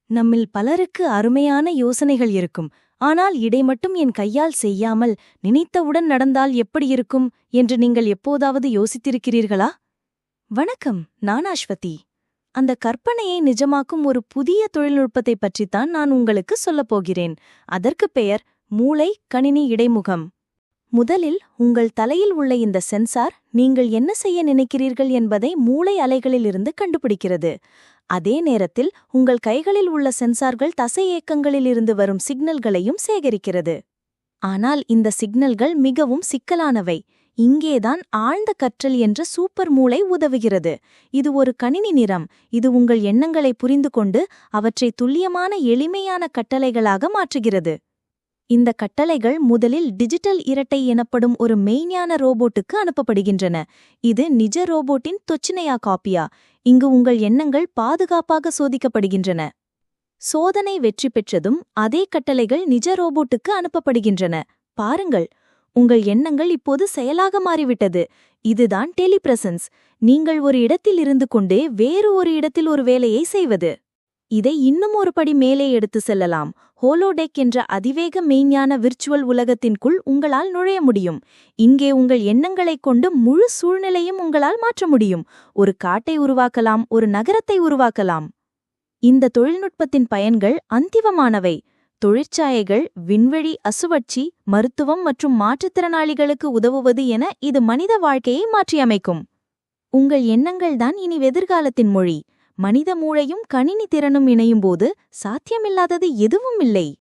நம்மில் பலருக்கு அருமையான யோசனைகள் இருக்கும். ஆனால் இதை மட்டும் என் கையால் செய்யாமல் நினைத்தவுடன் நடந்தால் எப்படி இருக்கும் என்று நீங்கள் எப்போதாவது யோசித்திருக்கிறீர்களா? வணக்கம், நான் அஸ்வதி. அந்த கற்பனையை நிஜமாக்கும் ஒரு புதிய தொழில்நுட்பத்தைப் பற்றித்தான் நான் உங்களுக்கு சொல்லப் போகிறேன். அதற்கு பெயர் மூளை கணினி இடைமுகம். முதலில் உங்கள் தலையில் உள்ள இந்த சென்சார் நீங்கள் என்ன செய்ய நினைக்கிறீர்கள் என்பதை மூளை அலைகளிலிருந்து கண்டுபிடிக்கிறது. அதே நேரத்தில் உங்கள் கைகளில் உள்ள சென்சார்கள் தசை இயக்கங்களிலிருந்து வரும் சிக்னல்களையும் சேகரிக்கிறது. ஆனால் இந்த சிக்னல்கள் மிகவும் சிக்கலானவை. இங்கேதான் ஆழ்ந்த கற்றல் என்ற சூப்பர் மூளை உதவுகிறது. இது ஒரு கணினி நிறம். இது உங்கள் எண்ணங்களை புரிந்து கொண்டு அவற்றை துல்லியமான எளிமையான கட்டளைகளாக மாற்றுகிறது. இந்த கட்டளைகள் முதலில் டிஜிட்டல் இரட்டை எனப்படும் ஒரு மெய்ஞான ரோபோட்டுக்கு அனுப்பப்படுகின்றன. இது நிஜ ரோபோட்டின் தொச்சினையா காப்பியா. இங்கு உங்கள் எண்ணங்கள் பாதுகாப்பாக சோதிக்கப்படுகின்றன. சோதனை வெற்றி பெற்றதும் அதே கட்டளைகள் நிஜ ரோபோட்டுக்கு அனுப்பப்படுகின்றன. பாருங்கள், உங்கள் எண்ணங்கள் இப்போது செயலாக மாறிவிட்டது. இதுதான் டெலிபிரசன்ஸ். நீங்கள் ஒரு இடத்தில் இருந்து கொண்டே வேறு ஒரு இடத்தில் ஒரு வேலையை செய்வது. இதை இன்னும் ஒரு படி மேலே எடுத்து செல்லலாம். ஹோலோடெக் என்ற அதிவேக மெய்ஞான விர்ச்சுவல் உலகத்தின்குள் உங்களால் நுழைய முடியும். இங்கே உங்கள் எண்ணங்களைக் கொண்டு முழு சூழ்நிலையும் உங்களால் மாற்ற முடியும். ஒரு காட்டை உருவாக்கலாம், ஒரு நகரத்தை உருவாக்கலாம். இந்த தொழில்நுட்பத்தின் பயன்கள் அந்திவமானவை. தொழிற்சாலைகள், விண்வெளி, அசுவட்சி, மருத்துவம் மற்றும் மாற்றுத்திறனாளிகளுக்கு உதவுவது என இது மனித வாழ்க்கையை மாற்றியமைக்கும். உங்கள் எண்ணங்கள்தான் இனி எதிர்காலத்தின் மொழி. மனித மூளையும் கணினி திறனும் இணையும்போது சாத்தியமில்லாதது எதுவும் இல்லை.